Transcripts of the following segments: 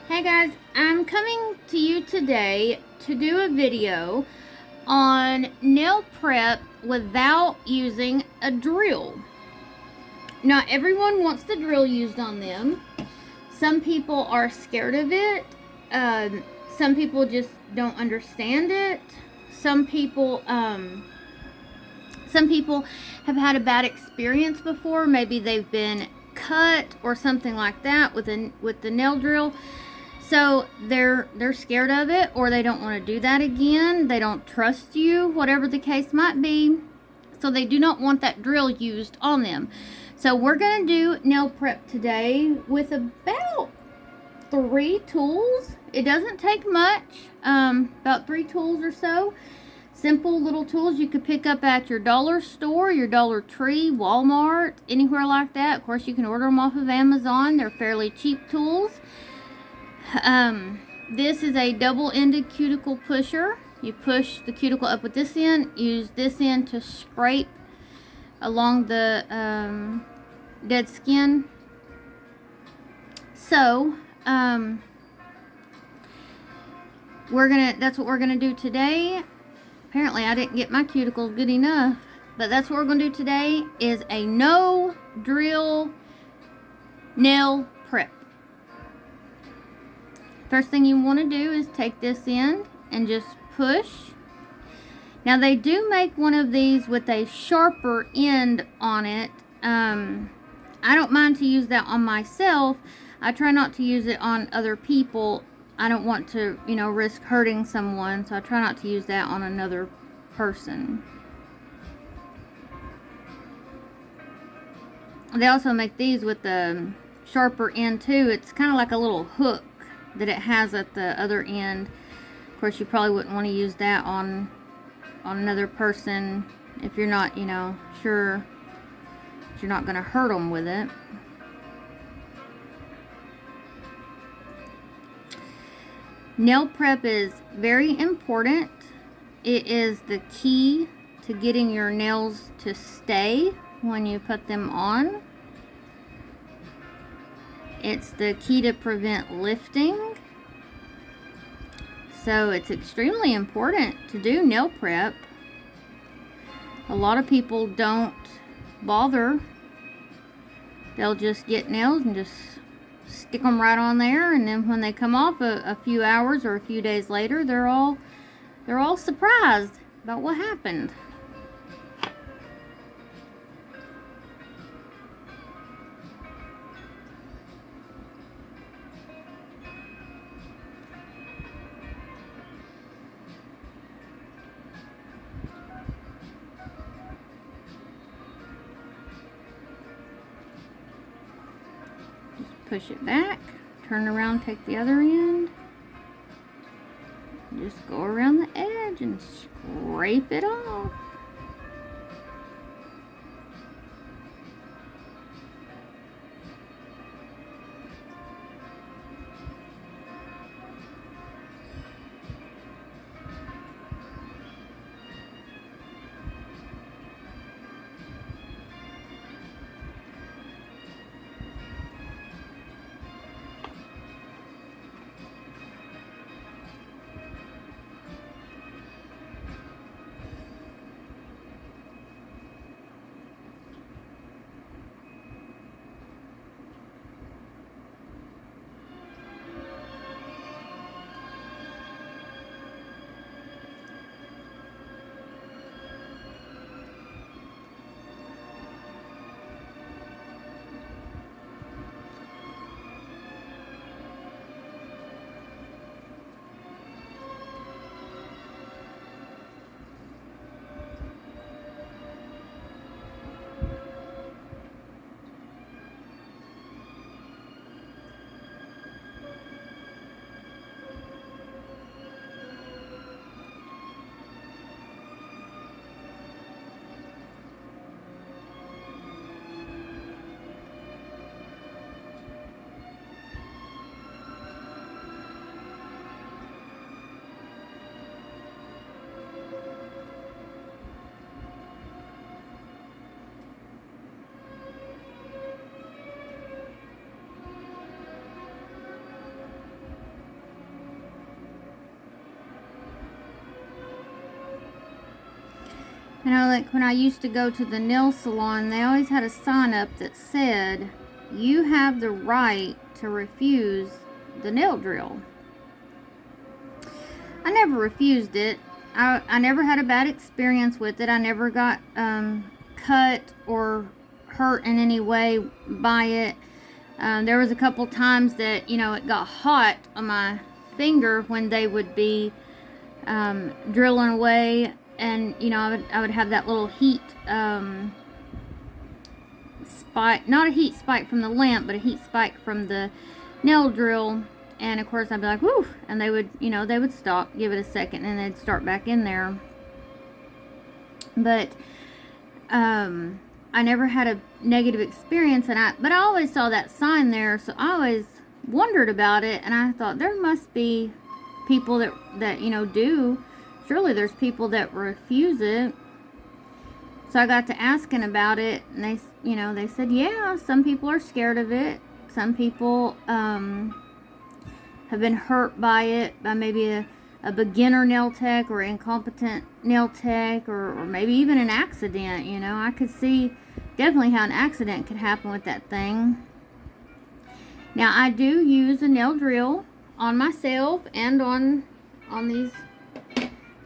Hey guys, I'm coming to you today to do a video on nail prep without using a drill. Not everyone wants the drill used on them. Some people are scared of it. Some people just don't understand it. Some people have had a bad experience before. Maybe they've been cut or something like that with the nail drill. So they're scared of it, or they don't want to do that again. They don't trust you, whatever the case might be. So they do not want that drill used on them. So we're going to do nail prep today with about 3 tools. It doesn't take much, about 3 tools or so. Simple little tools you could pick up at your dollar store, your Dollar Tree, Walmart, anywhere like that. Of course, you can order them off of Amazon. They're fairly cheap tools. This is a double-ended cuticle pusher. You push the cuticle up with this end, use this end to scrape along the dead skin. So, that's what we're gonna do today. Apparently I didn't get my cuticles good enough, but that's what we're gonna do today, is a no drill nail prep. First thing you want to do is take this end and just push. Now they do make one of these with a sharper end on it. I don't mind to use that on myself. I try not to use it on other people. I don't want to, risk hurting someone, so I try not to use that on another person. They also make these with the sharper end too. It's kind of like a little hook that it has at the other end. Of course, you probably wouldn't want to use that on another person if you're not, sure that you're not going to hurt them with it. Nail prep is very important. It is the key to getting your nails to stay when you put them on. It's the key to prevent lifting. So it's extremely important to do nail prep. A lot of people don't bother. They'll just get nails and just stick them right on there, and then when they come off a few hours or a few days later, they're all surprised about what happened. Push it back, turn around, take the other end, just go around the edge and scrape it off. You know, like when I used to go to the nail salon, they always had a sign up that said, "You have the right to refuse the nail drill." I never refused it. I never had a bad experience with it. I never got cut or hurt in any way by it. There was a couple times that, you know, it got hot on my finger when they would be drilling away, and, you know, I would have that little heat spike, not a heat spike from the lamp, but a heat spike from the nail drill. And of course I'd be like, whoo, and they would, you know, they would stop, give it a second, and they'd start back in there. But I never had a negative experience, but I always saw that sign there, so I always wondered about it, and I thought there must be people that you know, do. Surely there's people that refuse it. So I got to asking about it, and they, you know, they said, yeah, some people are scared of it. Some people have been hurt by it, by maybe a beginner nail tech or incompetent nail tech, or maybe even an accident. You know, I could see definitely how an accident could happen with that thing. Now, I do use a nail drill on myself and on these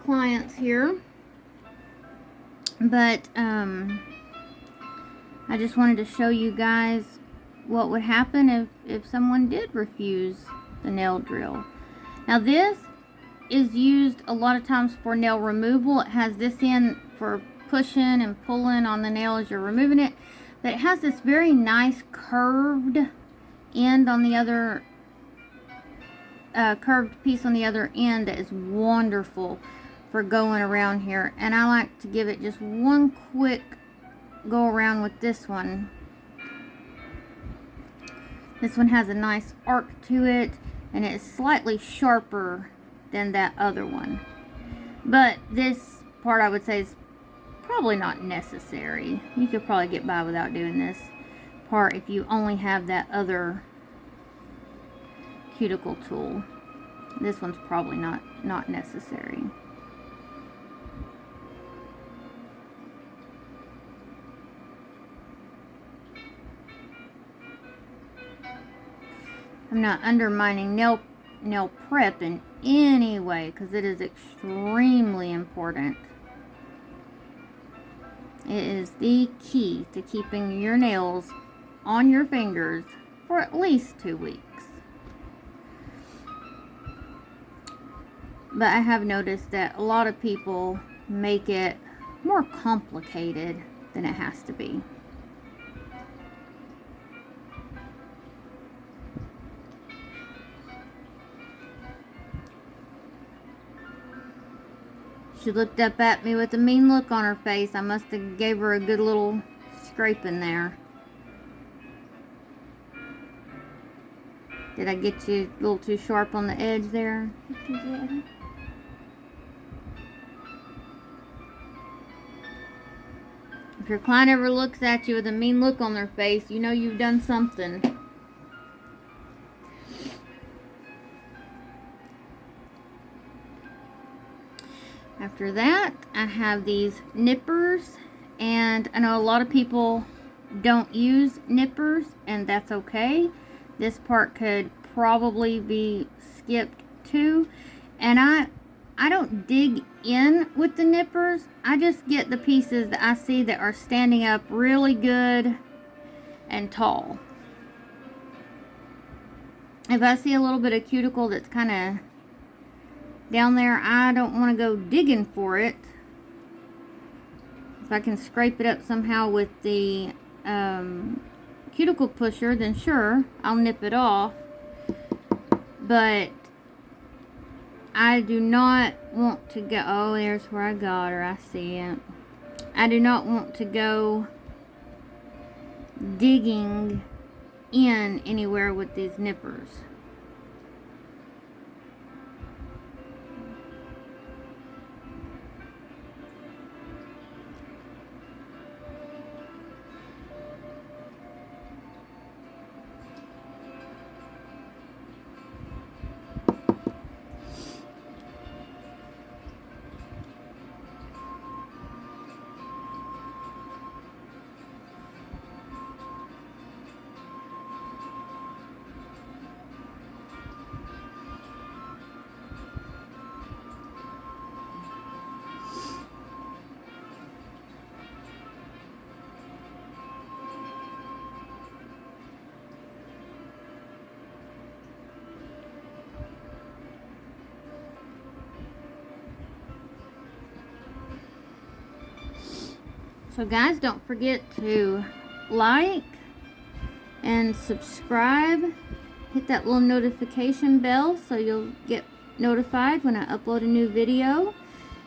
clients here, but I just wanted to show you guys what would happen if someone did refuse the nail drill. Now, this is used a lot of times for nail removal. It has this end for pushing and pulling on the nail as you're removing it, but it has this very nice curved end on the other curved piece on the other end that is wonderful for going around here. And I like to give it just one quick go around with this one. This one has a nice arc to it, and it's slightly sharper than that other one. But this part, I would say, is probably not necessary. You could probably get by without doing this part if you only have that other cuticle tool. This one's probably not necessary. I'm not undermining nail prep in any way, because it is extremely important. It is the key to keeping your nails on your fingers for at least 2 weeks. But I have noticed that a lot of people make it more complicated than it has to be. She looked up at me with a mean look on her face. I must have gave her a good little scraping there. Did I get you a little too sharp on the edge there? Yeah. If your client ever looks at you with a mean look on their face, you know you've done something. After that, I have these nippers, and I know a lot of people don't use nippers, and that's okay. This part could probably be skipped too. And I don't dig in with the nippers. I just get the pieces that I see that are standing up really good and tall. If I see a little bit of cuticle that's kind of down there, I don't want to go digging for it. If I can scrape it up somehow with the cuticle pusher, then sure, I'll nip it off. But I do not want to go, oh, there's where I got her, I see it. I do not want to go digging in anywhere with these nippers. So guys, don't forget to like and subscribe. Hit that little notification bell so you'll get notified when I upload a new video,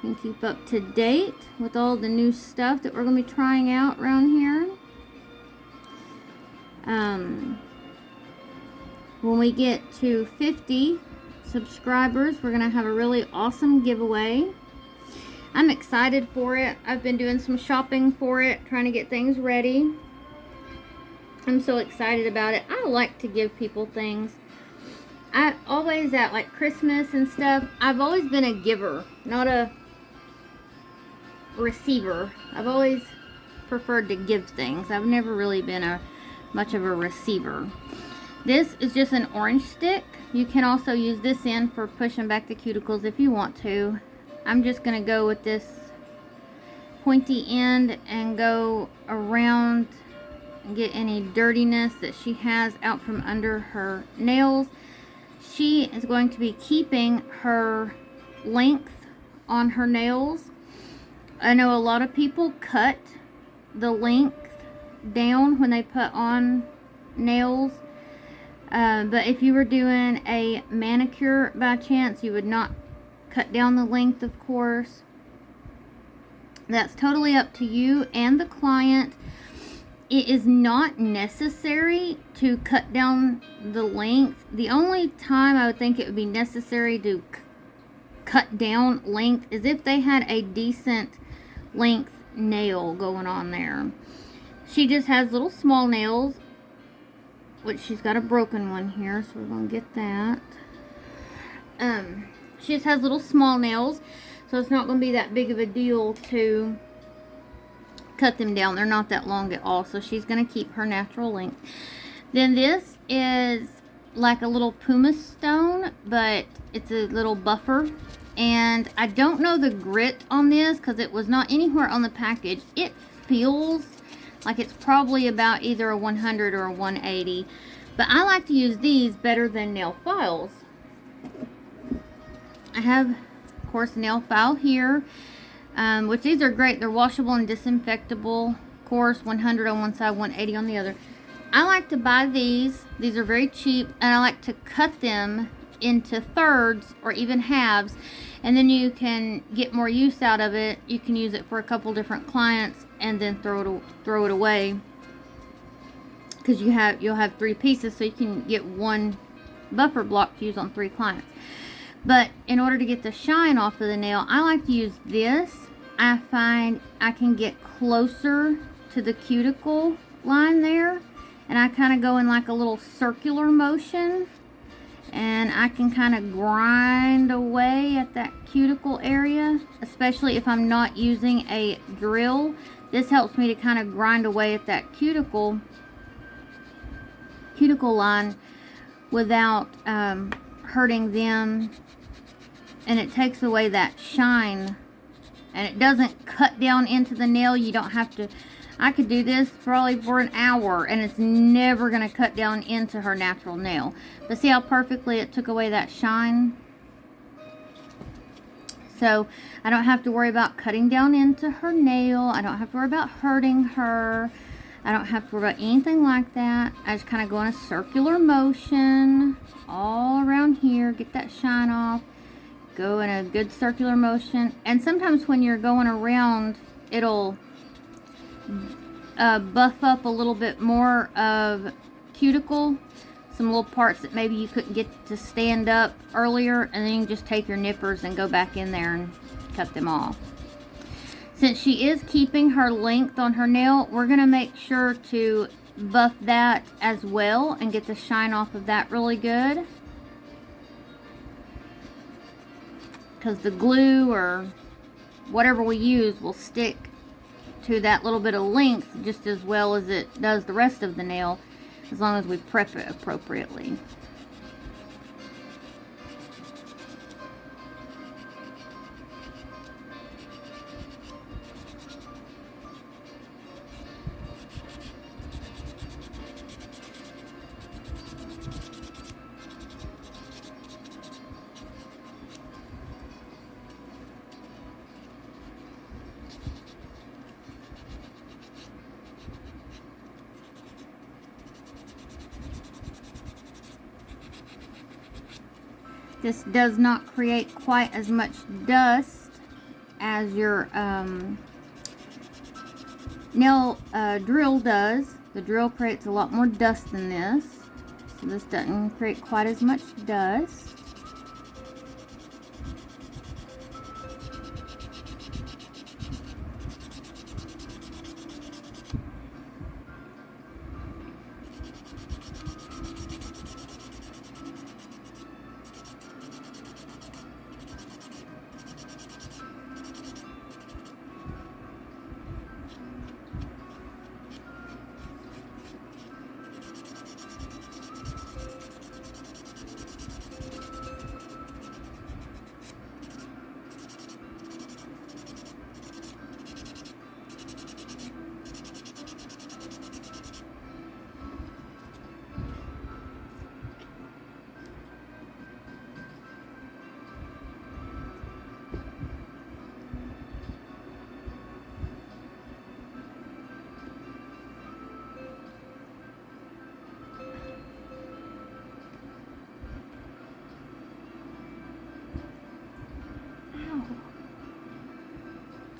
and keep up to date with all the new stuff that we're going to be trying out around here. When we get to 50 subscribers, we're going to have a really awesome giveaway. I'm excited for it. I've been doing some shopping for it, trying to get things ready. I'm so excited about it. I like to give people things. I always, at like Christmas and stuff, I've always been a giver, not a receiver. I've always preferred to give things. I've never really been much of a receiver. This is just an orange stick. You can also use this in for pushing back the cuticles if you want to. I'm just going to go with this pointy end and go around and get any dirtiness that she has out from under her nails. She is going to be keeping her length on her nails. I know a lot of people cut the length down when they put on nails. But if you were doing a manicure by chance, you would not cut down the length, of course. That's totally up to you and the client. It is not necessary to cut down the length. The only time I would think it would be necessary to cut down length is if they had a decent length nail going on there. She just has little small nails, which she's got a broken one here, so we're going to get that. She just has little small nails, so it's not going to be that big of a deal to cut them down. They're not that long at all, so she's going to keep her natural length. Then this is like a little pumice stone, but it's a little buffer. And I don't know the grit on this because it was not anywhere on the package. It feels like it's probably about either a 100 or a 180. But I like to use these better than nail files. I have, of course, a nail file here, which these are great. They're washable and disinfectable. Of course, 100 on one side, 180 on the other. I like to buy these. These are very cheap, and I like to cut them into thirds or even halves, and then you can get more use out of it. You can use it for a couple different clients and then throw it away, because you'll have 3 pieces, so you can get one buffer block to use on 3 clients. But in order to get the shine off of the nail, I like to use this. I find I can get closer to the cuticle line there, and I kind of go in like a little circular motion, and I can kind of grind away at that cuticle area, especially if I'm not using a drill. This helps me to kind of grind away at that cuticle line without hurting them, and it takes away that shine, and it doesn't cut down into the nail. You don't have to. I could do this probably for an hour, and it's never going to cut down into her natural nail. But see how perfectly it took away that shine? So I don't have to worry about cutting down into her nail. I don't have to worry about hurting her. I don't have to worry about anything like that. I just kind of go in a circular motion all around here, get that shine off, go in a good circular motion. And sometimes when you're going around, it'll buff up a little bit more of cuticle, some little parts that maybe you couldn't get to stand up earlier, and then you can just take your nippers and go back in there and cut them off. Since she is keeping her length on her nail, we're going to make sure to buff that as well and get the shine off of that really good, because the glue or whatever we use will stick to that little bit of length just as well as it does the rest of the nail, as long as we prep it appropriately. This does not create quite as much dust as your nail drill does. The drill creates a lot more dust than this. So this doesn't create quite as much dust.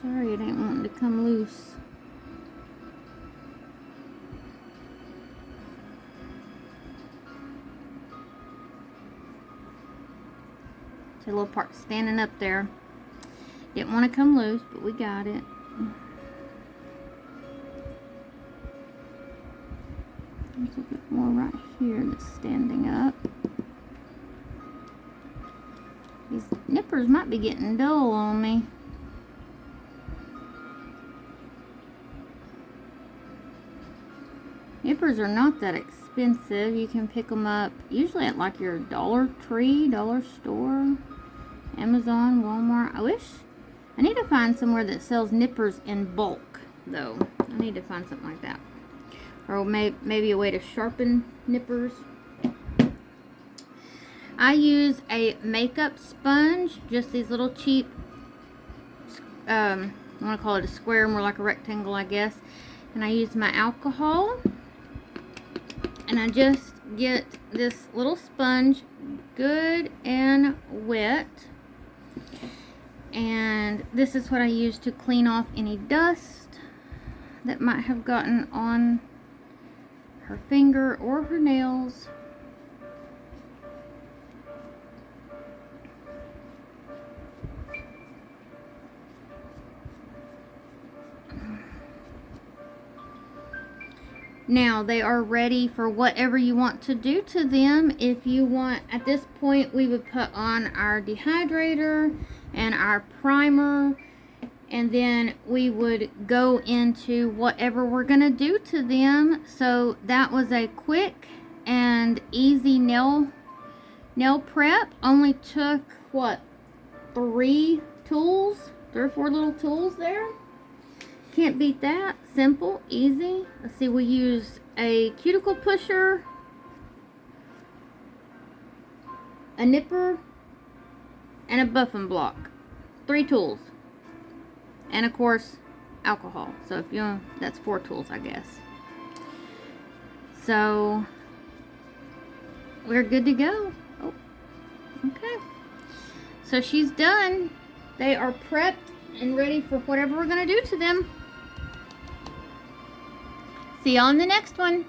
Sorry, it ain't wanting to come loose. It's a little part standing up there. Didn't want to come loose, but we got it. There's a bit more right here that's standing up. These nippers might be getting dull on me. Nippers are not that expensive. You can pick them up usually at like your Dollar Tree, dollar store, Amazon, Walmart. I need to find somewhere that sells nippers in bulk though. I need to find something like that. Or maybe a way to sharpen nippers. I use a makeup sponge, just these little cheap, I want to call it a square, more like a rectangle I guess. And I use my alcohol. And I just get this little sponge good and wet. And this is what I use to clean off any dust that might have gotten on her finger or her nails. Now they are ready for whatever you want to do to them. If you want, at this point we would put on our dehydrator and our primer, and then we would go into whatever we're gonna do to them. So that was a quick and easy nail prep. Only took what, 3 or 4 little tools there. Can't beat that. Simple, easy. Let's see, we used a cuticle pusher, a nipper, and a buffing block. 3 tools. And of course, alcohol. So if you, that's 4 tools, I guess. So we're good to go. Oh, okay. So she's done. They are prepped and ready for whatever we're going to do to them. See you on the next one.